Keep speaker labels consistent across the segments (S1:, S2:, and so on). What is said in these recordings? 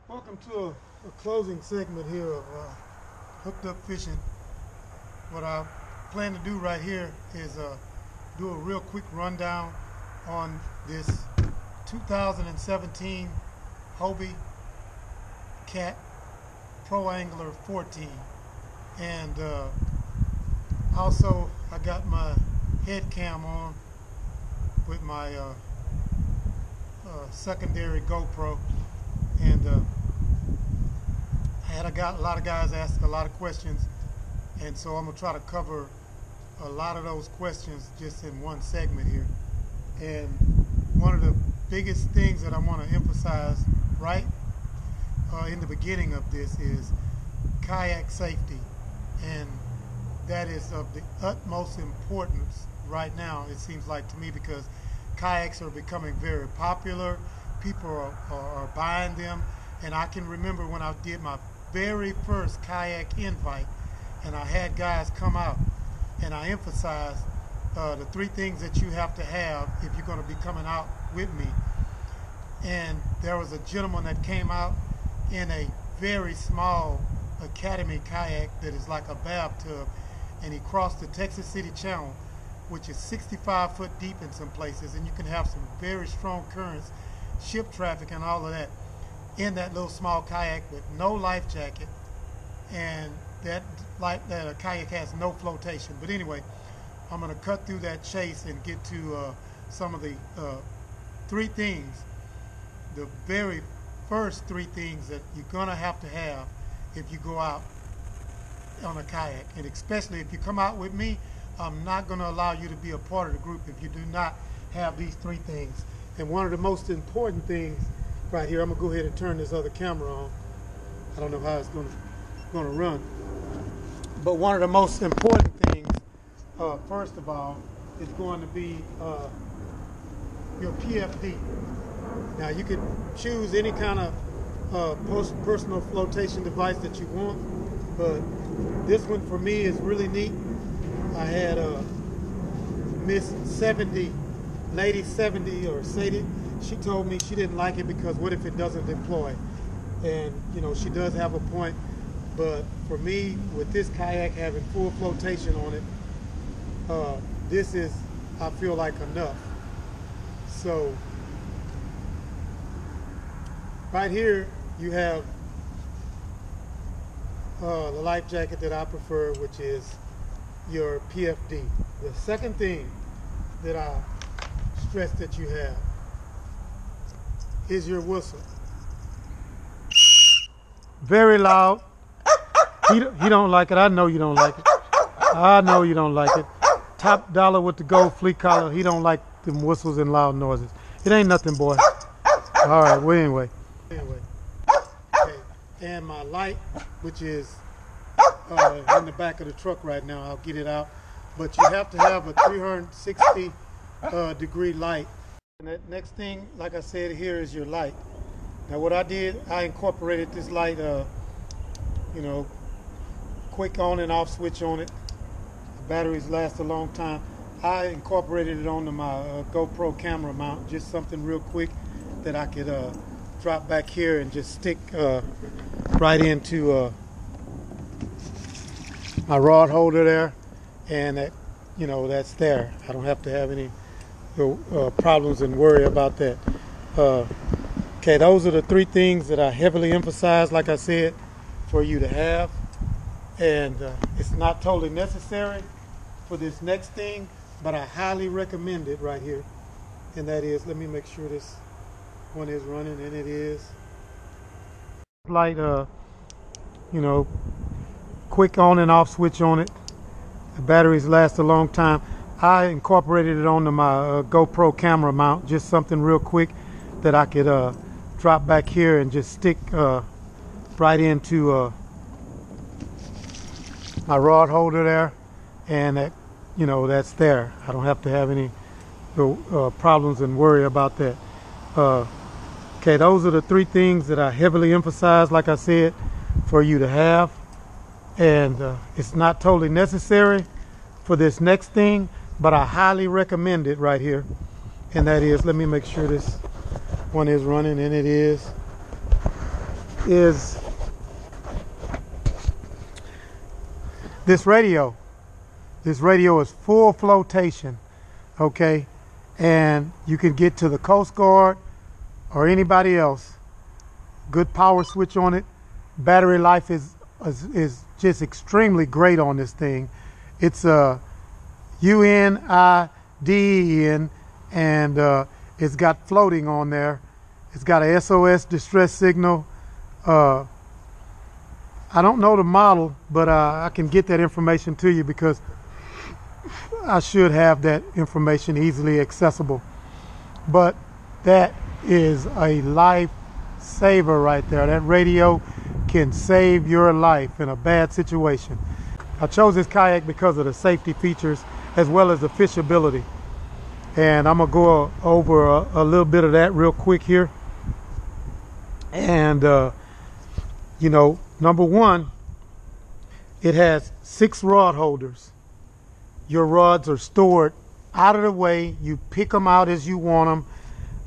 S1: Welcome to a closing segment here of Hooked Up Fishing. What I plan to do right here is do a real quick rundown on this 2017 Hobie Cat Pro Angler 14. And also I got my head cam on with my secondary GoPro. And I got a lot of guys ask a lot of questions, and so I'm gonna try to cover a lot of those questions just in one segment here. And one of the biggest things that I want to emphasize right in the beginning of this is kayak safety, and that is of the utmost importance right now, it seems like to me, because kayaks are becoming very popular. People are buying them, and I can remember when I did my very first kayak invite and I had guys come out, and I emphasized the three things that you have to have if you're going to be coming out with me. And there was a gentleman that came out in a very small Academy kayak that is like a bathtub, and he crossed the Texas City Channel, which is 65 foot deep in some places, and you can have some very strong currents, ship traffic and all of that in that little small kayak with no life jacket, and that kayak has no flotation. But anyway, I'm going to cut through that chase and get to some of the three things, the very first three things that you're going to have if you go out on a kayak. And especially if you come out with me, I'm not going to allow you to be a part of the group if you do not have these three things. And one of the most important things right here, I'm gonna go ahead and turn this other camera on. I don't know how it's gonna run, but one of the most important things, first of all, is going to be your PFD. Now you could choose any kind of personal flotation device that you want, but this one for me is really neat. I had Miss 70. Lady 70 or Sadie, she told me she didn't like it because what if it doesn't deploy? And you know, she does have a point, but for me, with this kayak having full flotation on it, this is, I feel like, enough. So right here you have the life jacket that I prefer, which is your PFD. The second thing that I stress that you have is your whistle. Very loud. He don't like it. I know you don't like it. I know you don't like it. Top dollar with the gold fleet collar. He don't like them whistles and loud noises. It ain't nothing, boy. All right. Well, anyway. Okay. And my light, which is in the back of the truck right now. I'll get it out. But you have to have a 360 degree light. And that next thing, like I said, here is your light. Now what I did, I incorporated this light, you know, quick on and off switch on it. The batteries last a long time. I incorporated it onto my GoPro camera mount, just something real quick that I could drop back here and just stick right into my rod holder there, and that, you know, that's there. I don't have to have any problems and worry about that. Okay, those are the three things that I heavily emphasize, like I said, for you to have. And it's not totally necessary for this next thing, but I highly recommend it right here. And that is, let me make sure this one is running, and it is. Light, you know, quick on and off switch on it. The batteries last a long time. I incorporated it onto my GoPro camera mount, just something real quick that I could drop back here and just stick right into my rod holder there, and that, you know, that's there. I don't have to have any problems and worry about that. Okay, those are the three things that I heavily emphasize, like I said, for you to have. And it's not totally necessary for this next thing, but I highly recommend it right here. And that is, let me make sure this one is running, and it is. is this radio. This radio is full flotation, okay? And you can get to the Coast Guard or anybody else. Good power switch on it. Battery life is just extremely great on this thing. It's a UNIDEN, and it's got floating on there. It's got a SOS distress signal. I don't know the model, but I can get that information to you because I should have that information easily accessible. But that is a lifesaver right there. That radio can save your life in a bad situation. I chose this kayak because of the safety features as well as the fishability. And I'm gonna go over a little bit of that real quick here. And you know, number one, it has 6 rod holders. Your rods are stored out of the way. You pick them out as you want them.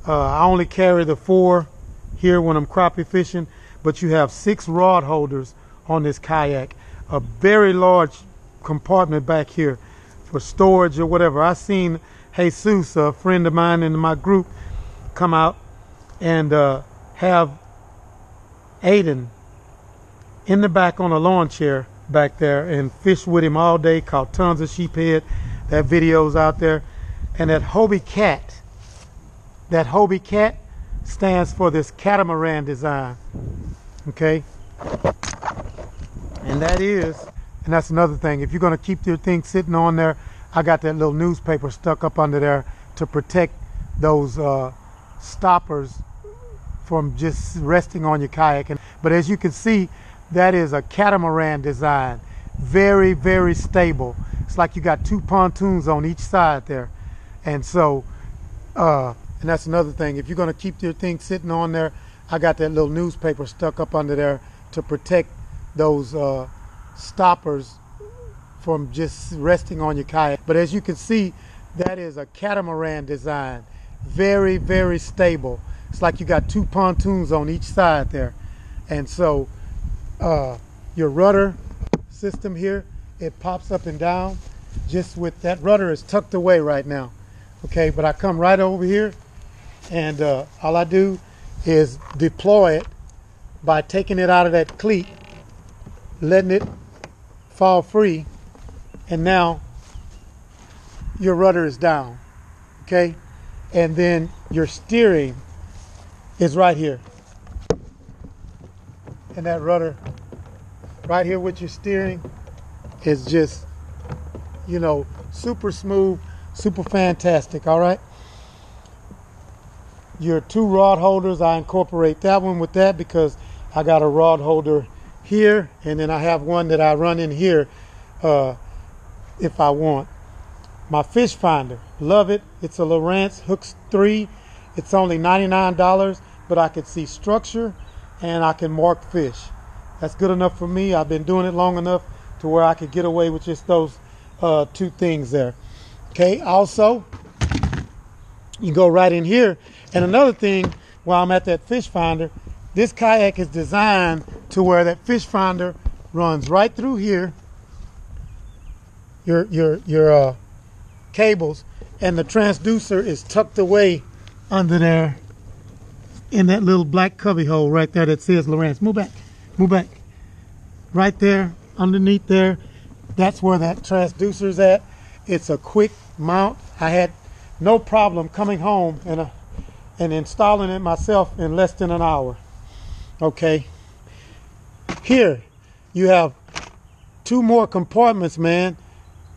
S1: I only carry the 4 here when I'm crappie fishing, but you have 6 rod holders on this kayak. A very large compartment back here for storage or whatever. I seen Jesus, a friend of mine in my group, come out and have Aiden in the back on a lawn chair back there and fish with him all day, caught tons of sheephead. That video's out there. And that Hobie cat stands for this catamaran design, okay? And that's another thing. If you're going to keep your thing sitting on there, I got that little newspaper stuck up under there to protect those stoppers from just resting on your kayak. But as you can see, that is a catamaran design. Very, very stable. It's like you got 2 pontoons on each side there. And so, and that's another thing. If you're going to keep your thing sitting on there, I got that little newspaper stuck up under there to protect those stoppers from just resting on your kayak. But as you can see, that is a catamaran design. Very, very stable. It's like you got 2 pontoons on each side there. And so your rudder system here, it pops up and down. Just with that rudder is tucked away right now. Okay, but I come right over here and all I do is deploy it by taking it out of that cleat, letting it fall free, and now your rudder is down, okay? And then your steering is right here. And that rudder right here with your steering is just, you know, super smooth, super fantastic, all right? Your 2 rod holders, I incorporate that one with that because I got a rod holder here, and then I have one that I run in here if I want. My fish finder, love it. It's a Lowrance Hooks 3. It's only $99, but I can see structure and I can mark fish. That's good enough for me. I've been doing it long enough to where I could get away with just those 2 things there. Okay, also, you go right in here. And another thing, while I'm at that fish finder, this kayak is designed to where that fish finder runs right through here, your cables, and the transducer is tucked away under there in that little black cubby hole right there that says Lowrance. Move back, move back. Right there, underneath there, that's where that transducer's at. It's a quick mount. I had no problem coming home and installing it myself in less than an hour. Okay. Here, you have 2 more compartments, man,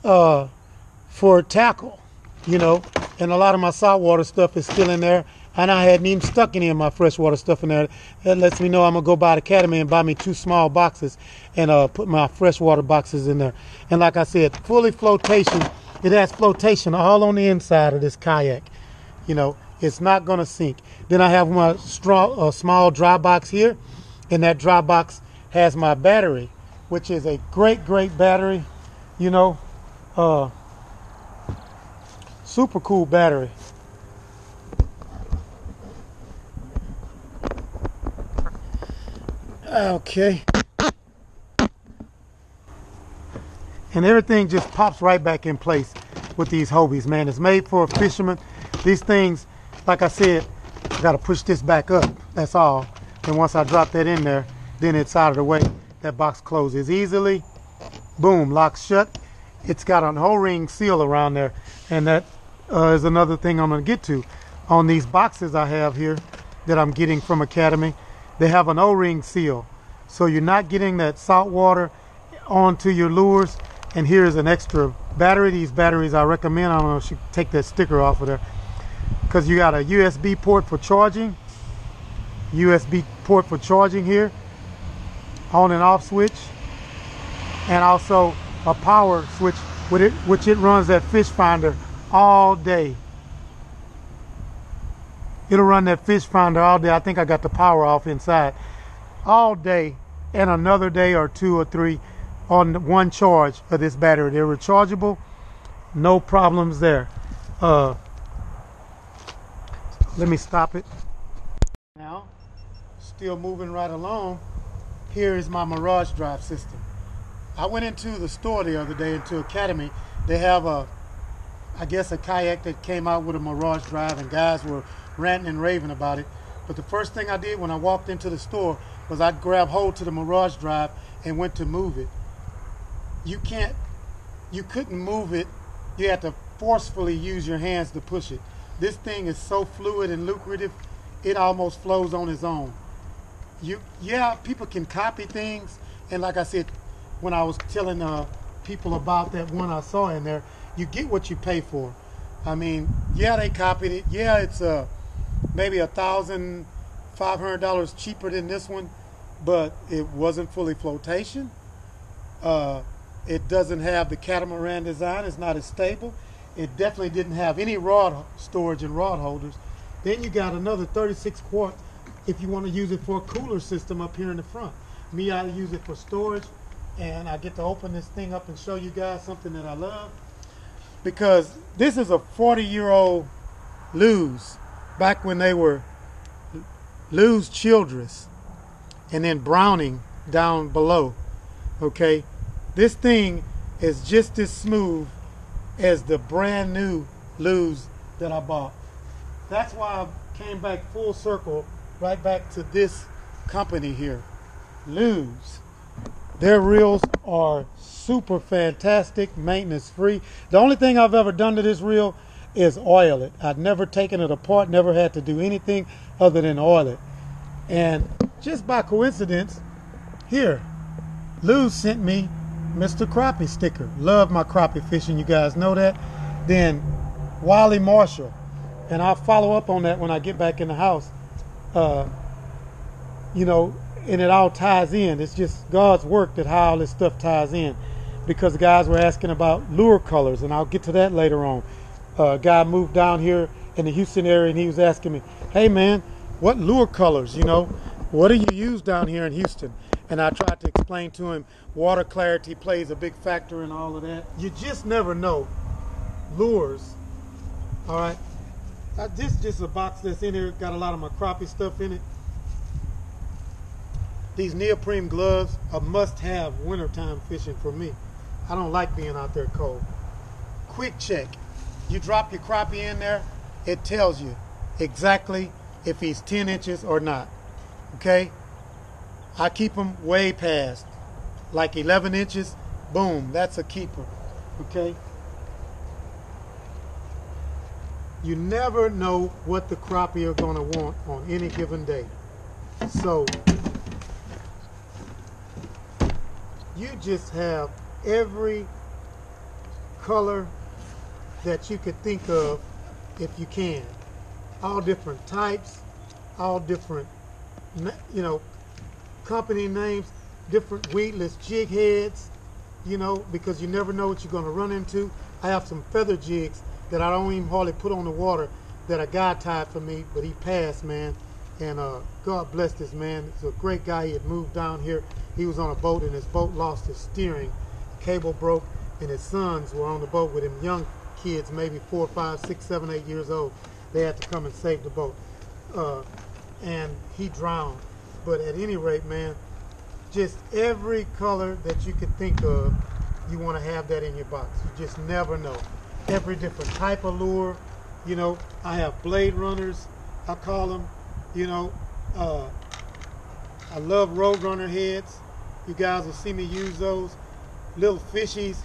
S1: for tackle, you know, and a lot of my saltwater stuff is still in there, and I hadn't even stuck any of my freshwater stuff in there. That lets me know I'm gonna go buy the Academy and buy me 2 small boxes and put my freshwater boxes in there. And like I said, fully flotation. It has flotation all on the inside of this kayak. You know, it's not gonna sink. Then I have my small dry box here, and that dry box has my battery, which is a great battery, you know, super cool battery. Okay. And everything just pops right back in place with these Hobies, man. It's made for a fisherman. These things, like I said, I gotta push this back up, that's all. And once I drop that in there, then it's out of the way. That box closes easily. Boom, locks shut. It's got an O-ring seal around there. And that is another thing I'm gonna get to. On these boxes I have here that I'm getting from Academy, they have an O-ring seal. So you're not getting that salt water onto your lures. And here's an extra battery. These batteries I recommend, I don't know if you take that sticker off of there, because you got a USB port for charging, USB port for charging here, on and off switch, and also a power switch with it, which it runs that fish finder all day. It'll run that fish finder all day. I think I got the power off inside all day, and another day or 2 or 3 on one charge of this battery. They're rechargeable, no problems there. Let me stop it. Now, still moving right along, here is my Mirage Drive system. I went into the store the other day, into Academy. They have I guess a kayak that came out with a Mirage Drive, and guys were ranting and raving about it. But the first thing I did when I walked into the store was I grabbed hold to the Mirage Drive and went to move it. You couldn't move it. You had to forcefully use your hands to push it. This thing is so fluid and lucrative, it almost flows on its own. Yeah, people can copy things, and like I said, when I was telling people about that one I saw in there, you get what you pay for. I mean, yeah, they copied it. Yeah, it's maybe $1,500 cheaper than this one, but it wasn't fully flotation. It doesn't have the catamaran design. It's not as stable. It definitely didn't have any rod storage and rod holders. Then you got another 36 quart if you want to use it for a cooler system up here in the front. Me, I use it for storage, and I get to open this thing up and show you guys something that I love, because this is a 40-year-old Lew's, back when they were Lew's Childress and then Browning down below. Okay, this thing is just as smooth as the brand new Lew's that I bought. That's why I came back full circle right back to this company here, Lew's. Their reels are super fantastic, maintenance free. The only thing I've ever done to this reel is oil it. I've never taken it apart, never had to do anything other than oil it. And just by coincidence, here, Lew's sent me Mr. Crappie sticker. Love my crappie fishing, you guys know that. Then Wally Marshall, and I'll follow up on that when I get back in the house. You know, and it all ties in. It's just God's work that how all this stuff ties in, because the guys were asking about lure colors, and I'll get to that later on. A guy moved down here in the Houston area, and he was asking me, hey man, what lure colors, you know, what do you use down here in Houston? And I tried to explain to him water clarity plays a big factor in all of that. You just never know. Lures, all right. This is just a box that's in here, got a lot of my crappie stuff in it. These neoprene gloves are must-have wintertime fishing for me. I don't like being out there cold. Quick check. You drop your crappie in there, it tells you exactly if he's 10 inches or not. Okay? I keep them way past, like 11 inches. Boom, that's a keeper. Okay? You never know what the crappie are going to want on any given day. So you just have every color that you could think of if you can. All different types, all different, you know, company names, different weedless jig heads, you know, because you never know what you're going to run into. I have some feather jigs that I don't even hardly put on the water that a guy tied for me, but he passed, man. And God bless this man. He's a great guy. He had moved down here. He was on a boat, and his boat lost his steering. Cable broke, and his sons were on the boat with him, young kids, maybe 4, 5, 6, 7, 8 years old. They had to come and save the boat. And he drowned. But at any rate, man, just every color that you could think of, you want to have that in your box. You just never know. Every different type of lure. You know, I have blade runners, I call them. You know, I love road runner heads. You guys will see me use those. Little fishies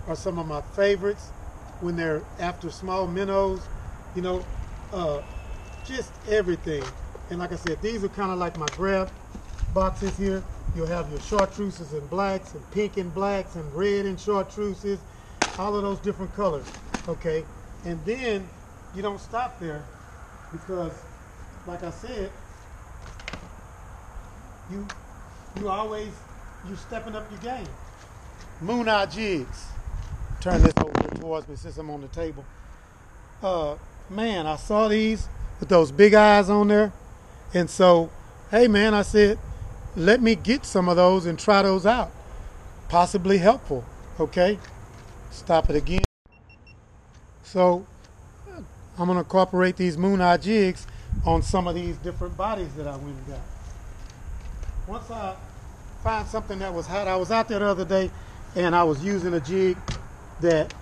S1: are some of my favorites when they're after small minnows. You know, just everything. And like I said, these are kind of like my grab boxes here. You'll have your chartreuses in blacks and pink and blacks and red and chartreuses, all of those different colors. Okay, and then you don't stop there, because like I said, you're stepping up your game. Moon eye jigs. Turn this over towards me since I'm on the table. Man, I saw these with those big eyes on there, and so, hey man, I said, let me get some of those and try those out. Possibly helpful. Okay, stop it again. So I'm going to incorporate these moon eye jigs on some of these different bodies that I went and got. Once I find something that was hot, I was out there the other day and I was using a jig that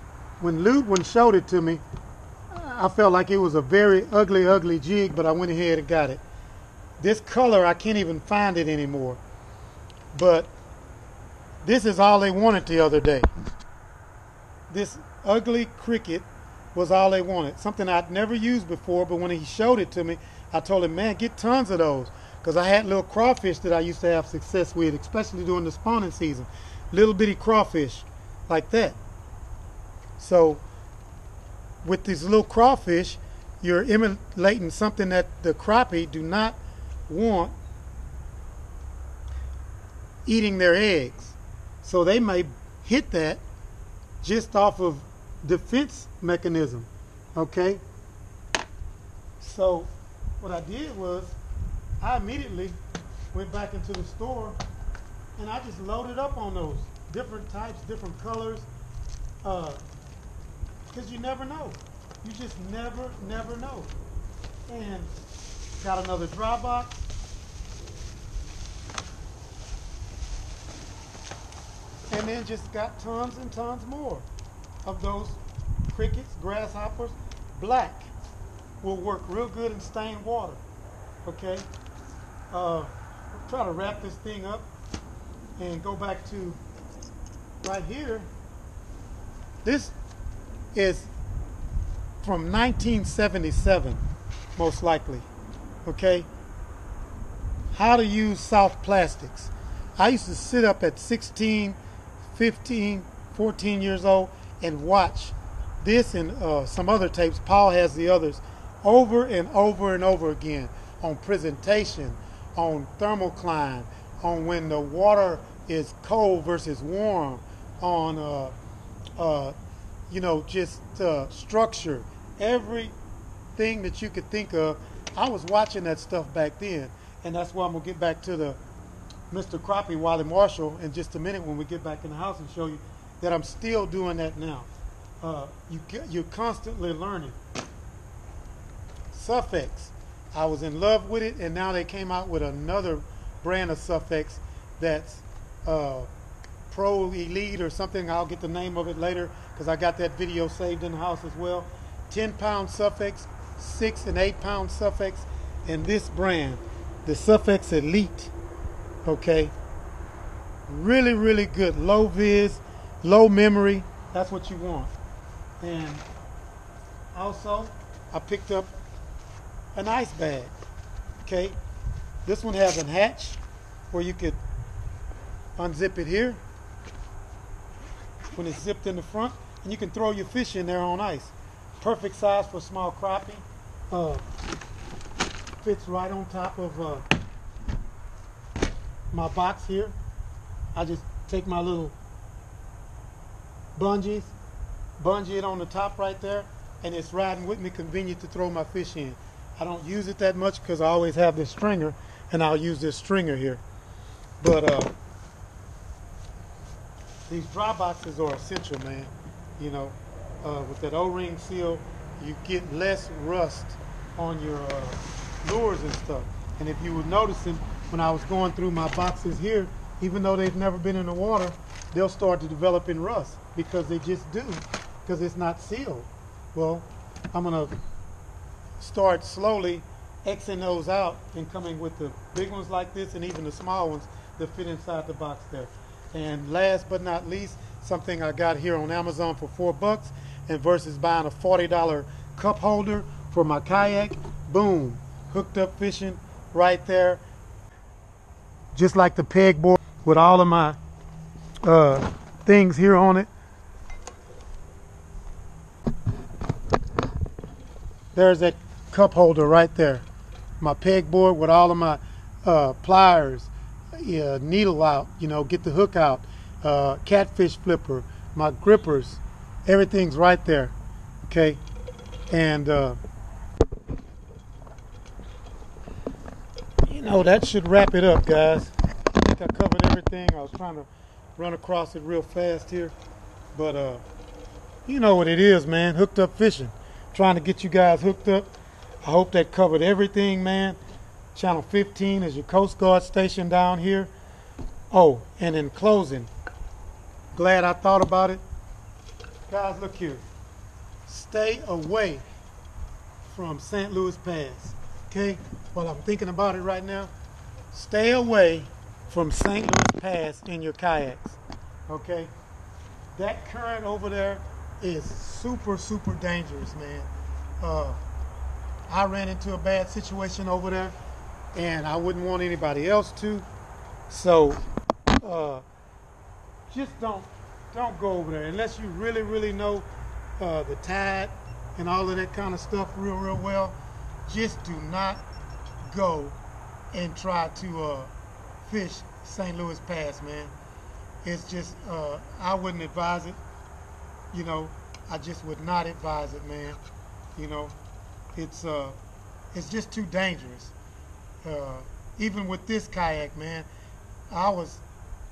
S1: when Ludwin showed it to me, I felt like it was a very ugly jig, but I went ahead and got it. This color, I can't even find it anymore. But this is all they wanted the other day. This ugly cricket was all they wanted. Something I'd never used before, but when he showed it to me, I told him, man, get tons of those. Because I had little crawfish that I used to have success with, especially during the spawning season. Little bitty crawfish like that. So with these little crawfish, you're emulating something that the crappie do not want eating their eggs. So they may hit that just off of defense mechanism. Okay? So what I did was I immediately went back into the store and I just loaded up on those different types, different colors, because you never know. You just never know. And got another dry box. And then just got tons and tons more of those crickets, grasshoppers. Black will work real good in stained water. Okay? I'll try to wrap this thing up and go back to right here. This is from 1977, most likely. Okay? How to use soft plastics. I used to sit up at 16, 15, 14 years old and watch this and some other tapes. Paul has the others over and over and over again on presentation, on thermocline, on when the water is cold versus warm, on you know, just structure, everything that you could think of. I was watching that stuff back then, and that's why I'm gonna get back to the Mr. Crappie Wally Marshall in just a minute when we get back in the house and show you that I'm still doing that now. You're constantly learning. Suffix, I was in love with it, and now they came out with another brand of Suffix that's Pro Elite or something. I'll get the name of it later because I got that video saved in the house as well. 10-pound Suffix, 6 and 8-pound Suffix, and this brand, the Suffix Elite. Okay, really good. Low vis, low memory. That's what you want. And also, I picked up an ice bag. Okay, this one has a hatch where you could unzip it here when it's zipped in the front, and you can throw your fish in there on ice. Perfect size for small crappie. Fits right on top of my box here. I just take my little bungee it on the top right there, and it's riding with me, convenient to throw my fish in. I don't use it that much because I always have this stringer, and I'll use this stringer here. But these dry boxes are essential, man. You know, with that O-ring seal, you get less rust on your lures and stuff. And if you were noticing when I was going through my boxes here even though they've never been in the water, they'll start to develop in rust because they just do, because it's not sealed. Well, I'm gonna start slowly Xing those out and coming with the big ones like this and even the small ones that fit inside the box there. And last but not least, something I got here on Amazon for $4 and versus buying a $40 cup holder for my kayak, boom, hooked up fishing right there. Just like the pegboard with all of my things here on it. There's that cup holder right there. My pegboard with all of my pliers, needle out, get the hook out, catfish flipper, my grippers, everything's right there. Okay, and that should wrap it up, guys. I think I covered everything. I was trying to run across it real fast here, but you know what it is, man. Hooked up fishing, trying to get you guys hooked up. I hope that covered everything, man. Channel 15 is your Coast Guard station down here. Oh, and in closing, glad I thought about it. Guys, look here. Stay away from St. Louis Pass, okay? While I'm thinking about it right now, stay away from St. Louis Pass in your kayaks, okay? That current over there is super, super dangerous, man. I ran into a bad situation over there, and I wouldn't want anybody else to. So just don't go over there unless you really, really know the tide and all of that kind of stuff real, real well. Just do not go and try to fish St. Louis Pass, man. It's just I wouldn't advise it. I just would not advise it, man. It's just too dangerous. Even with this kayak, man, I was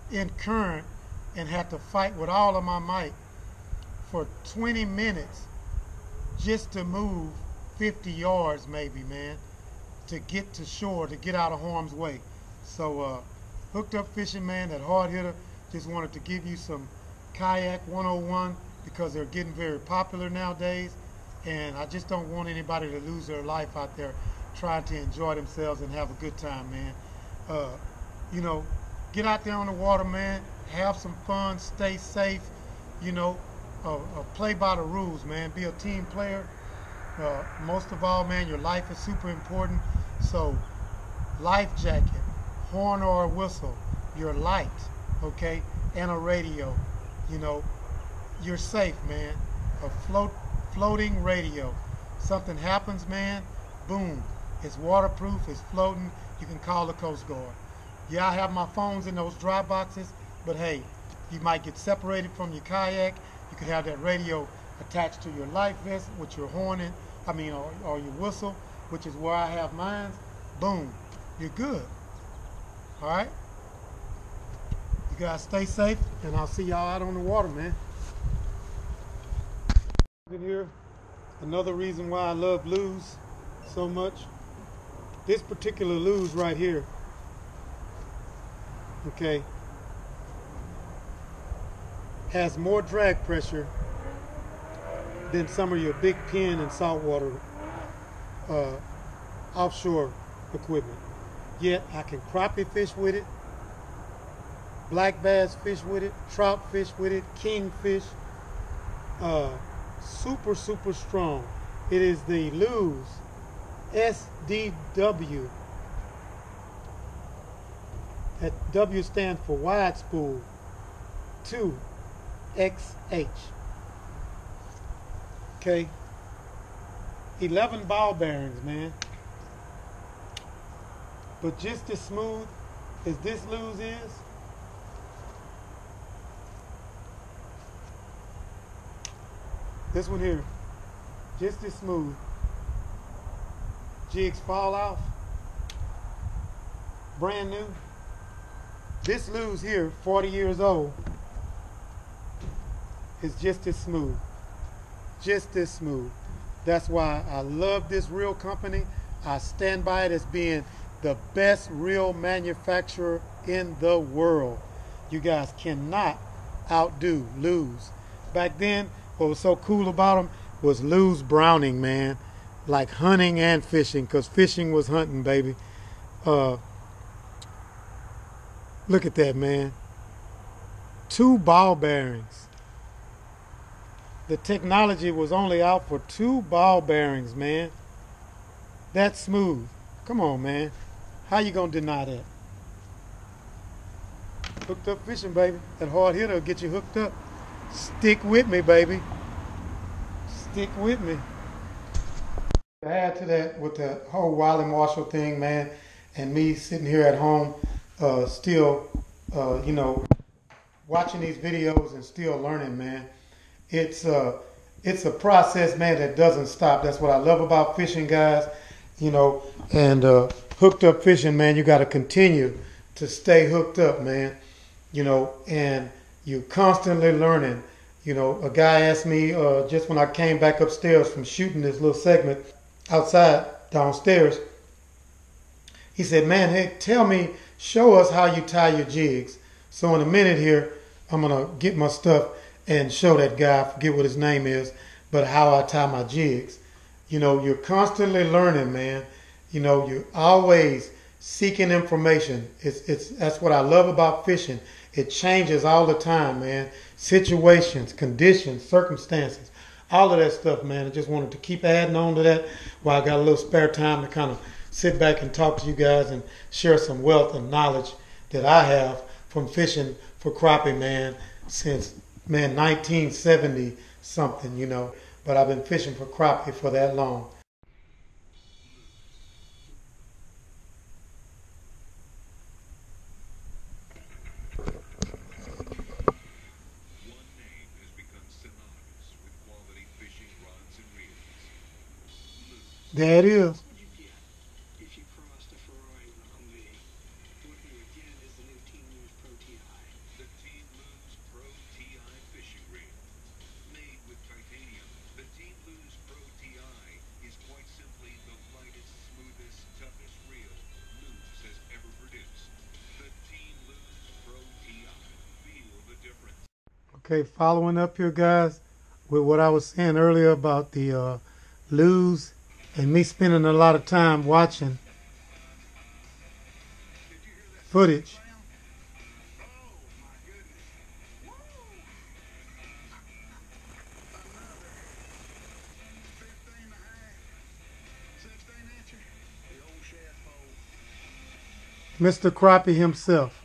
S1: in current and had to fight with all of my might for 20 minutes just to move 50 yards maybe, man, to get to shore, to get out of harm's way. So hooked up fishing, man, that hard hitter, just wanted to give you some kayak 101 because they're getting very popular nowadays. And I just don't want anybody to lose their life out there trying to enjoy themselves and have a good time, man. Get out there on the water, man. Have some fun. Stay safe. Play by the rules, man. Be a team player. Most of all, man, your life is super important. So, life jacket, horn or a whistle, your light, okay, and a radio. You're safe, man. A floating radio. Something happens, man, boom, it's waterproof, it's floating, you can call the Coast Guard. Yeah, I have my phones in those dry boxes, but hey, you might get separated from your kayak. You could have that radio attached to your life vest with your horn or your whistle, which is where I have mine. Boom, you're good. All right, you guys stay safe, and I'll see y'all out on the water, man. In here, another reason why I love luge so much. This particular luge right here, okay, has more drag pressure than some of your big pin and saltwater offshore equipment. Yet I can crappie fish with it, black bass fish with it, trout fish with it, kingfish. Super, super strong. It is the luge SDW. That W stands for wide spool 2XH. Okay. 11 ball bearings, man. But just as smooth as this luge is, this one here, just as smooth. Jigs fall off, brand new. This luge here, 40 years old, is just as smooth. Just as smooth. That's why I love this reel company. I stand by it as being the best reel manufacturer in the world. You guys cannot outdo Lou's. Back then, what was so cool about them was Lou's Browning, man. Like hunting and fishing, because fishing was hunting, baby. Look at that, man. 2 ball bearings. The technology was only out for 2 ball bearings, man. That's smooth. Come on, man. How you gonna deny that? Hooked up fishing, baby. That hard hitter will get you hooked up. Stick with me, baby. Stick with me. To add to that with the whole Wiley Marshall thing, man, and me sitting here at home, still, watching these videos and still learning, man. It's a process, man, that doesn't stop. That's what I love about fishing, guys. And hooked up fishing, man, you got to continue to stay hooked up, man. And you constantly learning. A guy asked me just when I came back upstairs from shooting this little segment outside downstairs, he said, man, hey, show us how you tie your jigs. So in a minute here, I'm going to get my stuff and show that guy, I forget what his name is, but how I tie my jigs. You're constantly learning, man. You're always seeking information. That's what I love about fishing. It changes all the time, man. Situations, conditions, circumstances, all of that stuff, man. I just wanted to keep adding on to that while I got a little spare time to kind of sit back and talk to you guys and share some wealth and knowledge that I have from fishing for crappie, man, since, 1970 something, But I've been fishing for crappie for that long. There it is. Okay, following up here, guys, with what I was saying earlier about the Lou's and me spending a lot of time watching footage. Mr. Crappie himself.